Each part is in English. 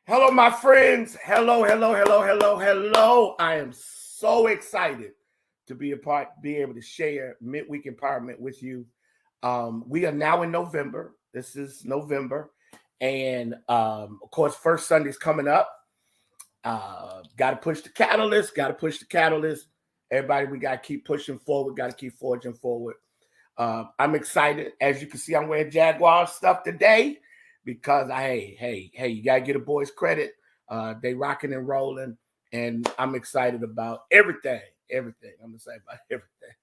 Hello, my friends. Hello, hello, hello, hello, hello. I am so excited to be able to share Midweek Empowerment with you. We are now in November. This is November. And of course, first Sunday's coming up. Got to push the catalyst, Everybody, we got to keep pushing forward, got to keep forging forward. I'm excited. As you can see, I'm wearing Jaguar stuff today because hey, you got to get a boys credit. They rocking and rolling, and I'm excited about everything. I'm excited about everything.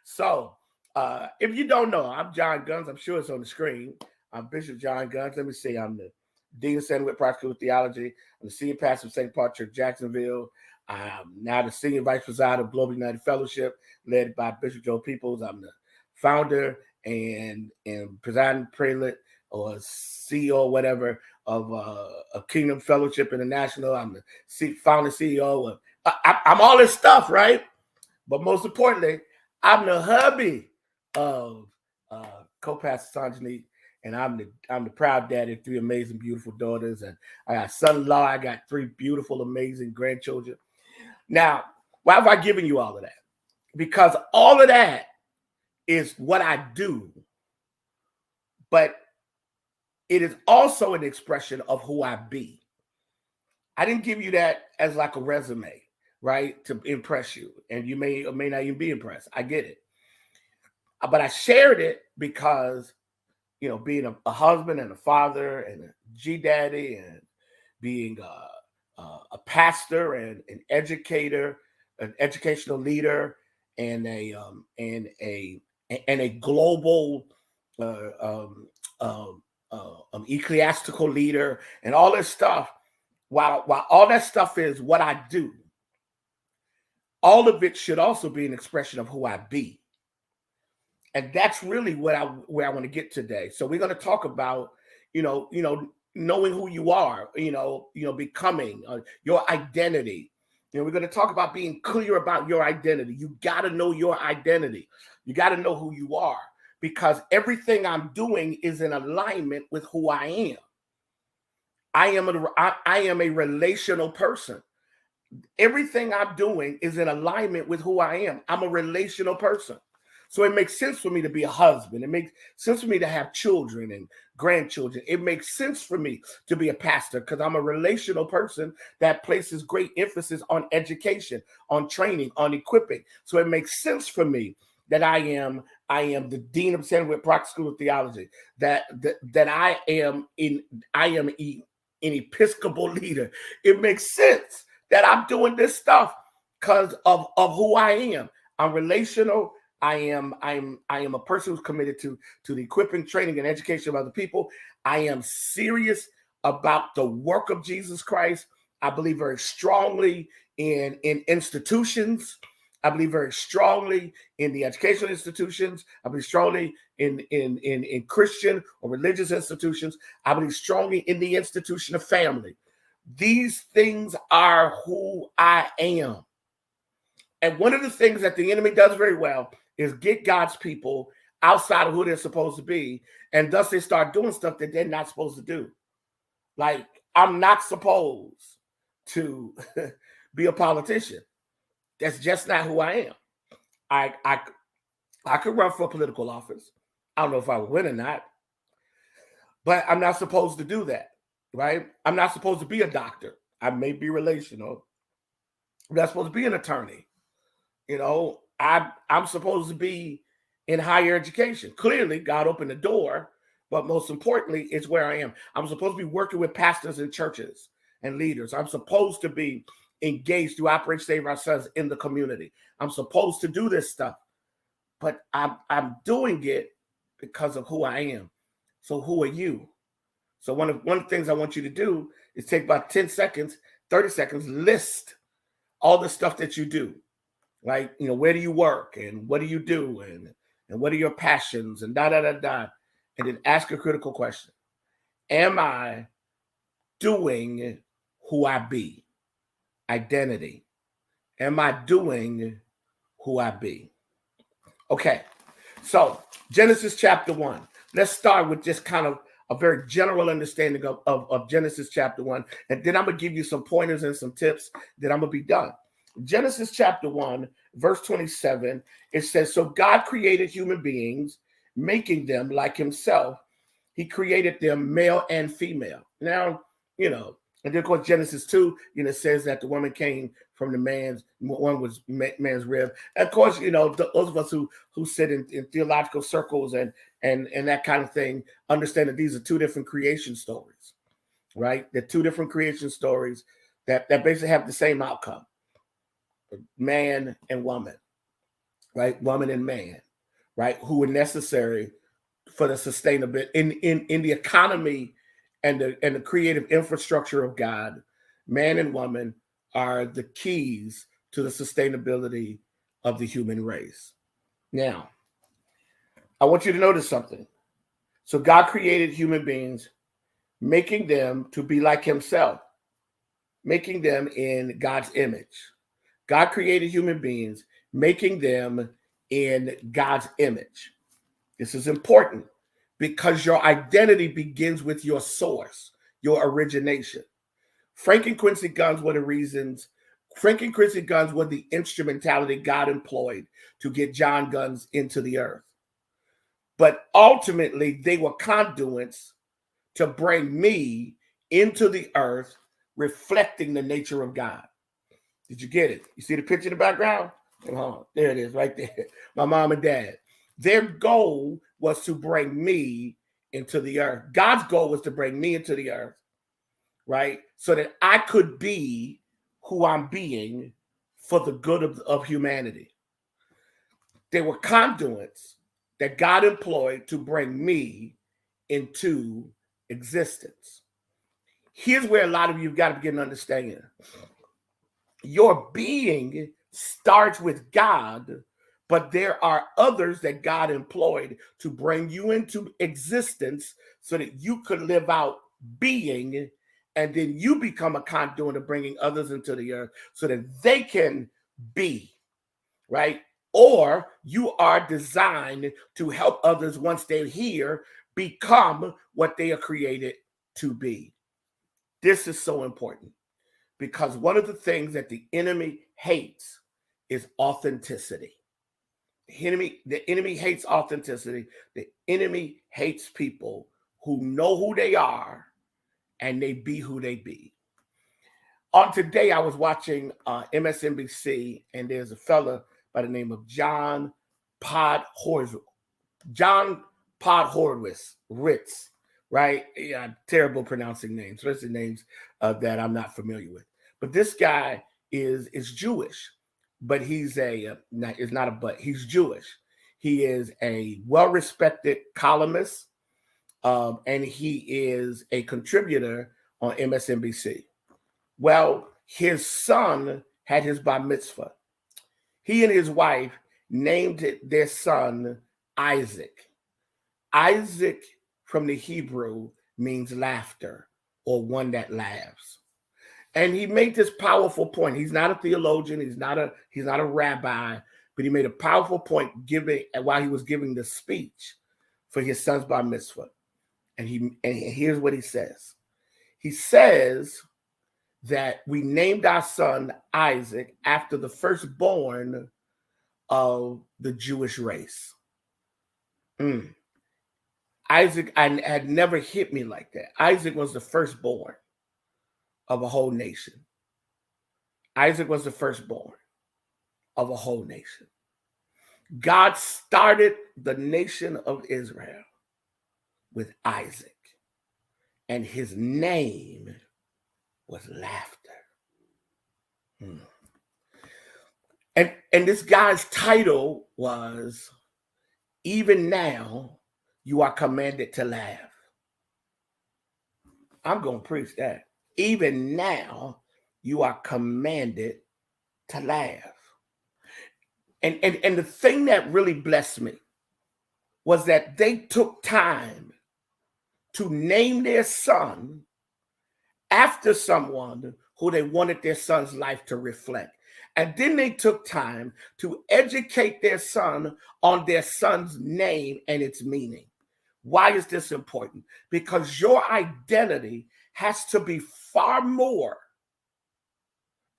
So, if you don't know, I'm John Guns. I'm sure it's on the screen. I'm Bishop John Guns. Let me see. I'm the Dean of St. Louis Practical Theology. I'm the Senior Pastor of St. Paul Church, Jacksonville. I'm now the Senior Vice President of Global United Fellowship, led by Bishop Joe Peoples. I'm the founder and presiding prelate or CEO or whatever of Kingdom Fellowship International. I'm the founder CEO of I'm all this stuff, right? But most importantly, I'm the hubby of co-pastor Sanjanique, and I'm the proud daddy of 3 amazing, beautiful daughters, and I got son-in-law. I got 3 beautiful, amazing grandchildren. Now, why have I given you all of that? Because all of that is what I do, but it is also an expression of who I be. I didn't give you that as like a resume, right, to impress you, and you may or may not even be impressed. I get it. But I shared it because, you know, being a husband and a father and a G-daddy and being a pastor and an educator, an educational leader, and a global ecclesiastical leader, and all this stuff. While all that stuff is what I do, all of it should also be an expression of who I be. And that's really where I want to get today. So we're going to talk about, knowing who you are, becoming your identity. We're going to talk about being clear about your identity. You got to know your identity. You got to know who you are, because everything I'm doing is in alignment with who I am. I am a relational person. Everything I'm doing is in alignment with who I am. I'm a relational person. So it makes sense for me to be a husband. It makes sense for me to have children and grandchildren. It makes sense for me to be a pastor because I'm a relational person that places great emphasis on education, on training, on equipping. So it makes sense for me that I am the Dean of St. Louis Practical Theology, that I am an Episcopal leader. It makes sense that I'm doing this stuff because of who I am. I'm relational. I am a person who's committed to the equipping, training, and education of other people. I am serious about the work of Jesus Christ. I believe very strongly in institutions. I believe very strongly in the educational institutions. I believe strongly in Christian or religious institutions. I believe strongly in the institution of family. These things are who I am. And one of the things that the enemy does very well is get God's people outside of who they're supposed to be, and thus they start doing stuff that they're not supposed to do. Like, I'm not supposed to be a politician. That's just not who I am. I could run for political office. I don't know if I would win or not, but I'm not supposed to do that, right? I'm not supposed to be a doctor. I may be relational. I'm not supposed to be an attorney. I'm supposed to be in higher education. Clearly, God opened the door, but most importantly, it's where I am. I'm supposed to be working with pastors and churches and leaders. I'm supposed to be engaged through Operation Save Our Sons in the community. I'm supposed to do this stuff, but I'm doing it because of who I am. So who are you? So one of the things I want you to do is take about 10 seconds, 30 seconds, list all the stuff that you do. Like, where do you work and what do you do and what are your passions and and then ask a critical question. Am I doing who I be? Identity. Am I doing who I be? Okay, so Genesis chapter 1. Let's start with just kind of a very general understanding of Genesis chapter 1. And then I'm going to give you some pointers and some tips. Then I'm going to be done. Genesis chapter 1, verse 27, it says, so God created human beings, making them like himself. He created them male and female. Now, and then of course Genesis 2, says that the woman came from the man's, one was man's rib. And of course, those of us who sit in theological circles and that kind of thing understand that these are two different creation stories, right? They're two different creation stories that basically have the same outcome. Man and woman, right? Woman and man, right? Who were necessary for the sustainability in the economy and the creative infrastructure of God. Man and woman are the keys to the sustainability of the human race. Now, I want you to notice something. So God created human beings, making them to be like himself, making them in God's image. God created human beings, making them in God's image. This is important because your identity begins with your source, your origination. Frank and Quincy Guns were the reasons. Frank and Quincy Guns were the instrumentality God employed to get John Guns into the earth. But ultimately, they were conduits to bring me into the earth, reflecting the nature of God. Did you get it? You see the picture in the background? There it is right there. My mom and dad. Their goal was to bring me into the earth. God's goal was to bring me into the earth, right? So that I could be who I'm being for the good of humanity. They were conduits that God employed to bring me into existence. Here's where a lot of you've got to get an understanding. Your being starts with God, but there are others that God employed to bring you into existence so that you could live out being, and then you become a conduit of bringing others into the earth so that they can be, right? Or you are designed to help others once they're here become what they are created to be. This is so important because one of the things that the enemy hates is authenticity. The enemy hates authenticity. The enemy hates people who know who they are and they be who they be. On today, I was watching MSNBC, and there's a fella by the name of John Podhoretz, right? Yeah, terrible pronouncing names, especially names that I'm not familiar with. But this guy is Jewish, but he's he's Jewish. He is a well-respected columnist, and he is a contributor on MSNBC. Well, his son had his bar mitzvah. He and his wife named their son Isaac. Isaac from the Hebrew means laughter or one that laughs. And he made this powerful point. He's not a theologian. He's not a rabbi, but he made a powerful point while he was giving the speech for his son's bar mitzvah. And here's what he says. He says that we named our son Isaac after the firstborn of the Jewish race. Isaac had never hit me like that. Isaac was the firstborn of a whole nation. Isaac was the firstborn of a whole nation. God started the nation of Israel with Isaac, and his name was laughter. And this guy's title was, "Even now you are commanded to laugh." I'm going to preach that. Even now you are commanded to laugh. And the thing that really blessed me was that they took time to name their son after someone who they wanted their son's life to reflect. And then they took time to educate their son on their son's name and its meaning. Why is this important? Because your identity has to be far more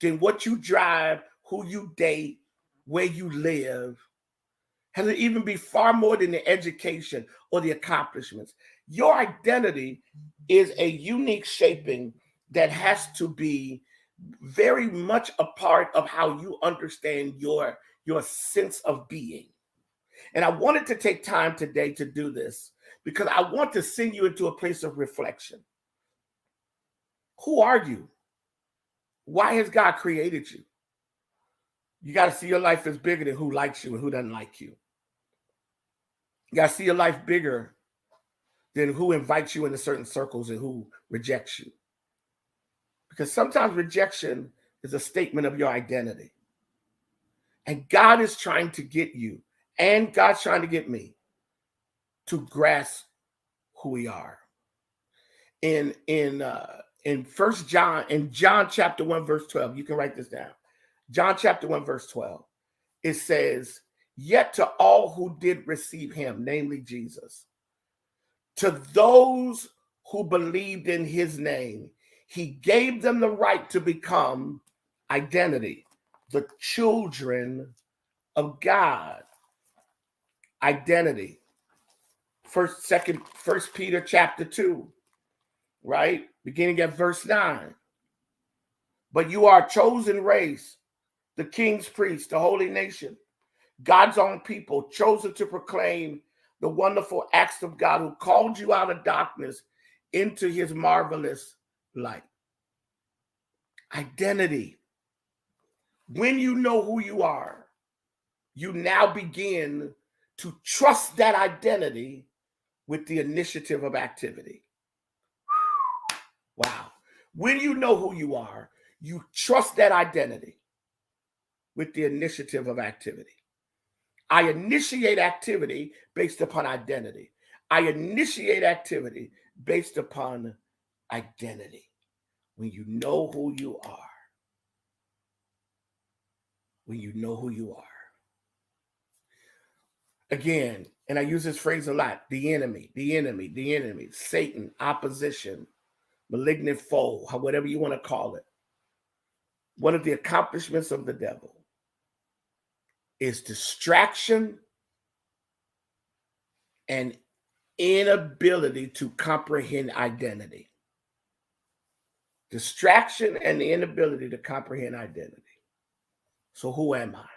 than what you drive, who you date, where you live. Has to even be far more than the education or the accomplishments. Your identity is a unique shaping that has to be very much a part of how you understand your sense of being. And I wanted to take time today to do this because I want to send you into a place of reflection. Who are you? Why has God created you? You got to see your life as bigger than who likes you and who doesn't like you. You got to see your life bigger than who invites you into certain circles and who rejects you. Because sometimes rejection is a statement of your identity. And God is trying to get you, and God's trying to get me to grasp who we are. In First John, in John chapter 1, verse 12, you can write this down. John chapter 1, verse 12, it says, "Yet to all who did receive him, namely Jesus, to those who believed in his name, he gave them the right to become identity, the children of God." Identity. First Peter chapter 2, right? Beginning at verse 9. "But you are a chosen race, the king's priest, the holy nation, God's own people, chosen to proclaim the wonderful acts of God who called you out of darkness into his marvelous light." Identity. When you know who you are, you now begin to trust that identity with the initiative of activity. Wow. When you know who you are, you trust that identity with the initiative of activity. I initiate activity based upon identity. I initiate activity based upon identity. When you know who you are. When you know who you are. Again, and I use this phrase a lot, the enemy, Satan, opposition, malignant foe, whatever you want to call it. One of the accomplishments of the devil is distraction and inability to comprehend identity. Distraction and the inability to comprehend identity. So who am I?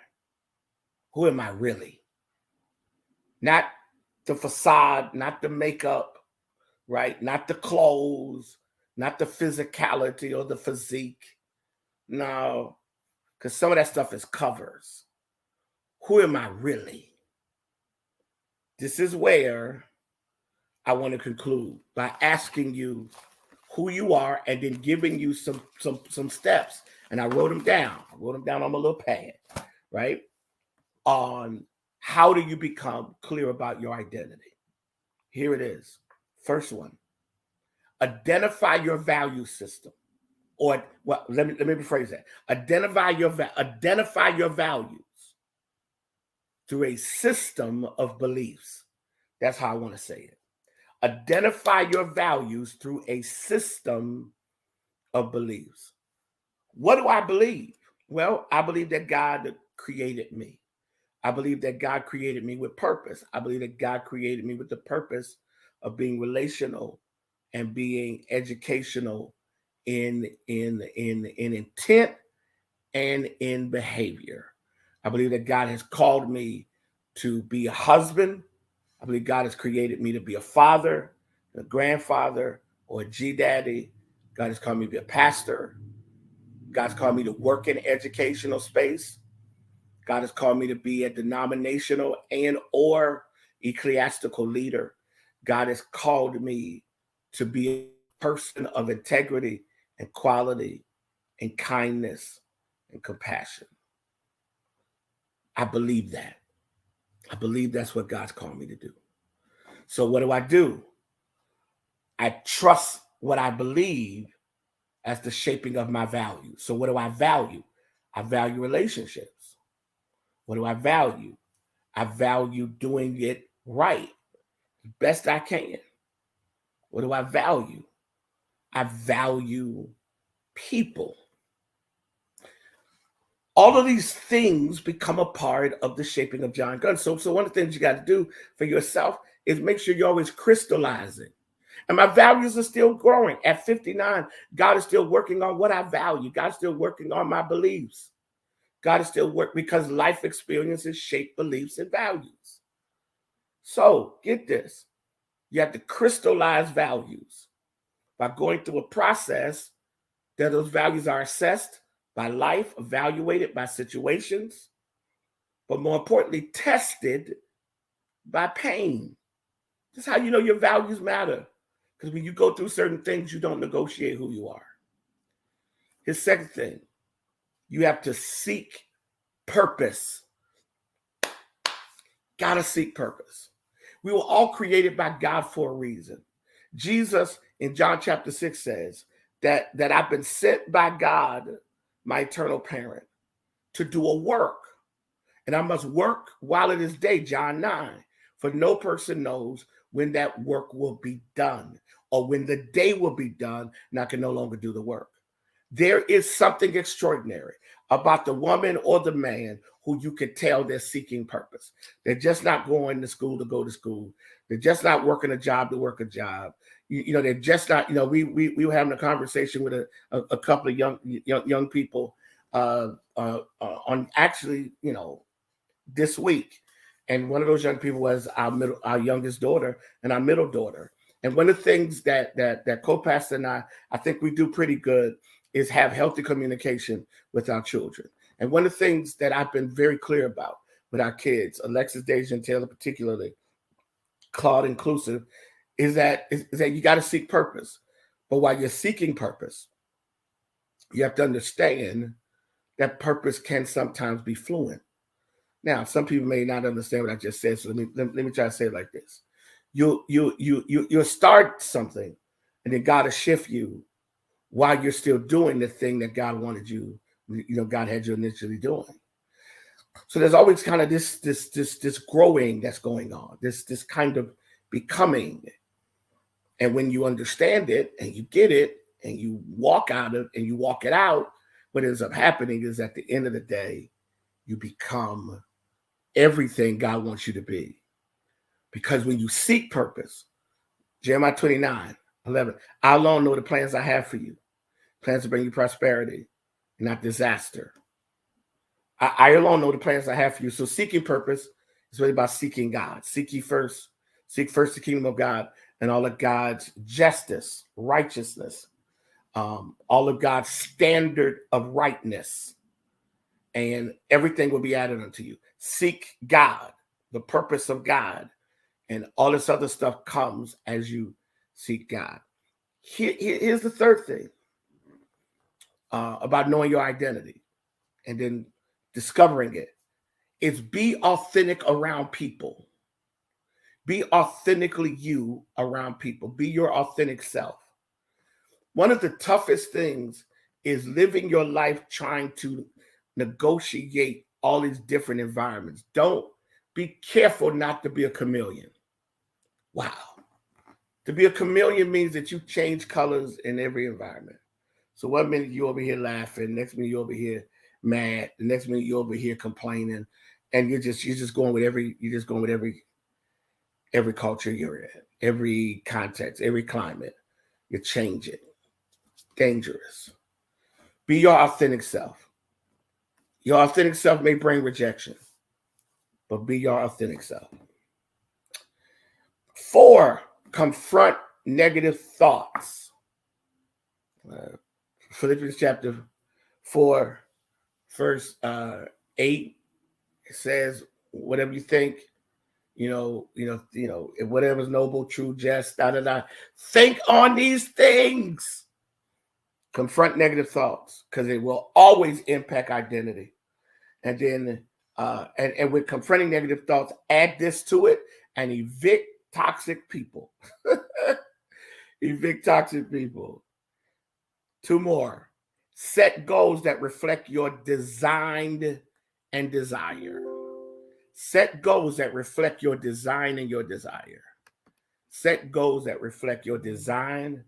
Who am I really? Not the facade, not the makeup, right? Not the clothes, not the physicality or the physique. No, because some of that stuff is covers. Who am I really? This is where I want to conclude by asking you who you are and then giving you some steps. And I wrote them down. I wrote them down on my little pad, right? On how do you become clear about your identity? Here it is. First one, identify your value system. Or well, let me rephrase that. Identify your values through a system of beliefs. That's how I want to say it. Identify your values through a system of beliefs. What do I believe? Well, I believe that God created me. I believe that God created me with purpose. I believe that God created me with the purpose of being relational and being educational in intent and in behavior. I believe that God has called me to be a husband. I believe God has created me to be a father, a grandfather, or a G-daddy. God has called me to be a pastor. God's called me to work in educational space. God has called me to be a denominational and or ecclesiastical leader. God has called me to be a person of integrity and quality and kindness and compassion. I believe that. I believe that's what God's called me to do. So what do? I trust what I believe as the shaping of my values. So what do I value? I value relationships. What do I value? I value doing it right. best I can. What do I value? I value people. All of these things become a part of the shaping of John Gunn. So one of the things you got to do for yourself is make sure you're always crystallizing. And my values are still growing. At 59, God is still working on what I value. God's still working on my beliefs. God is still working because life experiences shape beliefs and values. So get this. You have to crystallize values by going through a process that those values are assessed by life, evaluated by situations, but more importantly, tested by pain. That's how you know your values matter. Because when you go through certain things, you don't negotiate who you are. His second thing, you have to seek purpose. Gotta seek purpose. We were all created by God for a reason. Jesus in John chapter 6 says that I've been sent by God, my eternal parent, to do a work. And I must work while it is day, John 9. For no person knows when that work will be done or when the day will be done and I can no longer do the work. There is something extraordinary about the woman or the man who you can tell they're seeking purpose. They're just not going to school to go to school. They're just not working a job to work a job. They're just not, we were having a conversation with a couple of young people on actually, this week. And one of those young people was our youngest daughter and our middle daughter. And one of the things that co-pastor and I think we do pretty good is have healthy communication with our children. And one of the things that I've been very clear about with our kids, Alexis, Deja, and Taylor particularly, Claude inclusive, is that you got to seek purpose. But while you're seeking purpose, you have to understand that purpose can sometimes be fluent. Now, some people may not understand what I just said, so let me try to say it like this. You'll start something, and then God will shift you while you're still doing the thing that God wanted you, God had you initially doing. So there's always kind of this growing that's going on, this kind of becoming. And when you understand it and you get it and you walk out of and you walk it out, what ends up happening is at the end of the day, you become everything God wants you to be. Because when you seek purpose, Jeremiah 29:11, I alone know the plans I have for you. Plans to bring you prosperity, not disaster. I alone know the plans I have for you. So seeking purpose is really about seeking God. Seek first the kingdom of God and all of God's justice, righteousness, all of God's standard of rightness, and everything will be added unto you. Seek God, the purpose of God, and all this other stuff comes as you seek God. Here's the third thing about knowing your identity and then discovering it. It's be authentic around people. Be authentically you around people. Be your authentic self. One of the toughest things is living your life trying to negotiate all these different environments. Don't be careful not to be a chameleon. Wow. To be a chameleon means that you change colors in every environment. So one minute you're over here laughing, next minute you're over here mad, the next minute you're over here complaining, and you're just going with every culture you're in, every context, every climate. You're changing. Dangerous. Be your authentic self. Your authentic self may bring rejection, but be your authentic self. 4, confront negative thoughts. Philippians chapter 4, verse 8, it says, whatever you think, whatever's noble, true, just, think on these things. Confront negative thoughts because it will always impact identity. And then, and with confronting negative thoughts, add this to it and evict toxic people. Evict toxic people. 2 more. Set goals that reflect your design and desire. Set goals that reflect your design and your desire. Set goals that reflect your design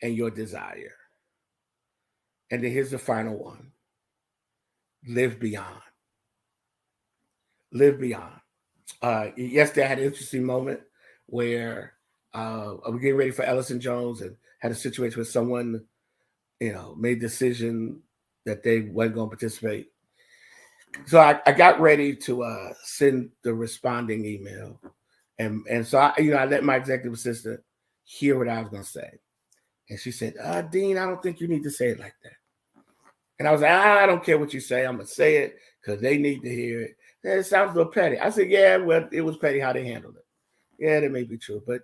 and your desire. And then here's the final one. Live beyond. Live beyond. Yesterday I had an interesting moment where I was getting ready for Ellison Jones and had a situation where someone, made a decision that they weren't going to participate. So I got ready to send the responding email. And so I let my executive assistant hear what I was going to say. And she said, Dean, I don't think you need to say it like that. And I was like, I don't care what you say. I'm going to say it because they need to hear it. And it sounds a little petty. I said, yeah, well, it was petty how they handled it. Yeah, that may be true, but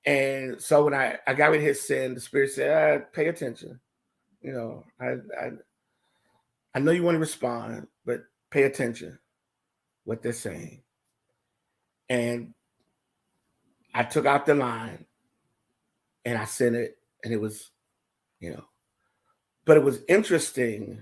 And so when I got ready to hit send, the Spirit said, pay attention. I know you want to respond, but pay attention what they're saying. And I took out the line and I sent it, and it was, but it was interesting.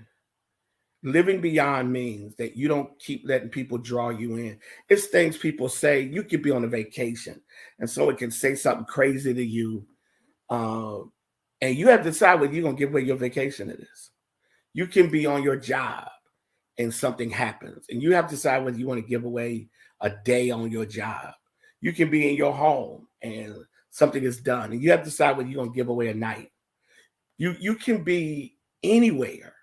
Living beyond means that you don't keep letting people draw you in. It's things people say. You could be on a vacation and someone can say something crazy to you. And you have to decide whether you're going to give away your vacation to this. You can be on your job and something happens, and you have to decide whether you want to give away a day on your job. You can be in your home and something is done, and you have to decide whether you're going to give away a night. You can be anywhere.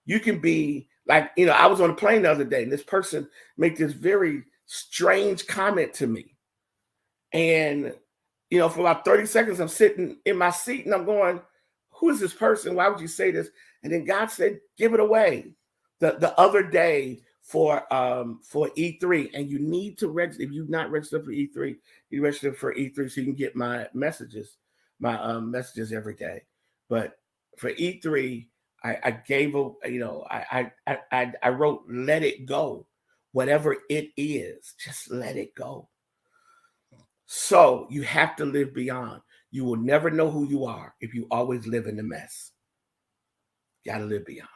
You can be like, I was on a plane the other day, and this person made this very strange comment to me. And, for about 30 seconds, I'm sitting in my seat and I'm going, who is this person? Why would you say this? And then God said, give it away. The other day for E3, and you need to register. If you've not registered for E3, you register for E3 so you can get my messages every day. But for E3, I gave a, I wrote, let it go. Whatever it is, just let it go. So you have to live beyond. You will never know who you are if you always live in the mess. You got to live beyond.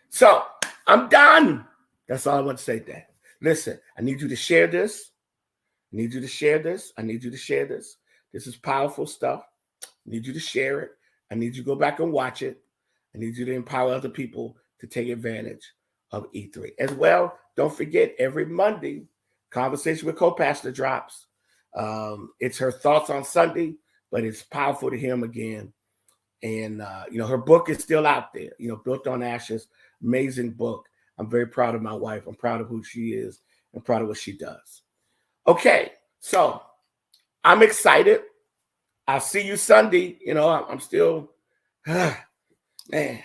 So I'm done. That's all I want to say, Dad. Listen, I need you to share this. I need you to share this. I need you to share this. This is powerful stuff. I need you to share it. I need you to go back and watch it. I need you to empower other people to take advantage of E3. As well, don't forget, every Monday, Conversation with Co-Pastor drops. It's her thoughts on Sunday, but it's powerful to hear them again. And, her book is still out there, Built on Ashes, amazing book. I'm very proud of my wife. I'm proud of who she is and proud of what she does. Okay, so I'm excited. I'll see you Sunday. I'm still, man,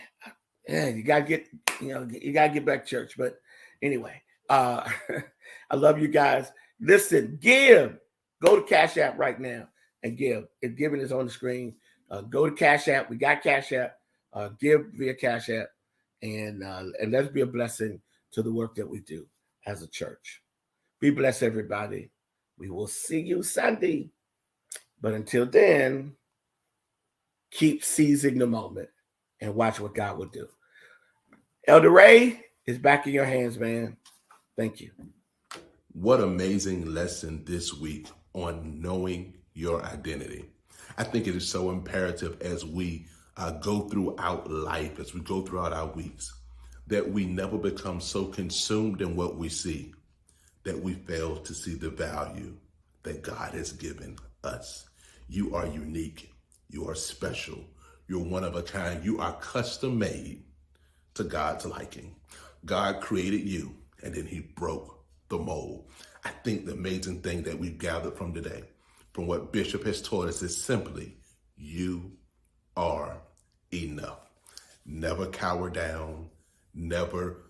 you gotta get back to church. But anyway, I love you guys. Listen, give. Go to Cash App right now and give. If giving is on the screen, go to Cash App. We got Cash App. Give via Cash App, and let's be a blessing to the work that we do as a church. Be blessed, everybody. We will see you Sunday. But until then, keep seizing the moment and watch what God will do. Elder Ray is back in your hands, man. Thank you. What amazing lesson this week on knowing your identity. I think it is so imperative as we go throughout life, as we go throughout our weeks, that we never become so consumed in what we see that we fail to see the value that God has given us. You are unique. You are special. You're one of a kind. You are custom made to God's liking. God created you, and then he broke the mold. I think the amazing thing that we've gathered from today, from what Bishop has taught us, is simply, you are enough. Never cower down. Never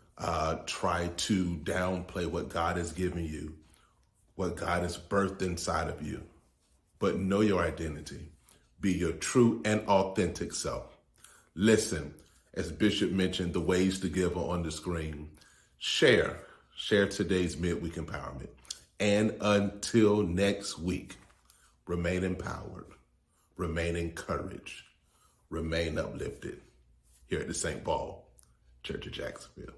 try to downplay what God has given you, what God has birthed inside of you. But know your identity. Be your true and authentic self. Listen, as Bishop mentioned, the ways to give are on the screen. Share today's Midweek Empowerment. And until next week, remain empowered, remain encouraged, remain uplifted here at the St. Paul Church of Jacksonville.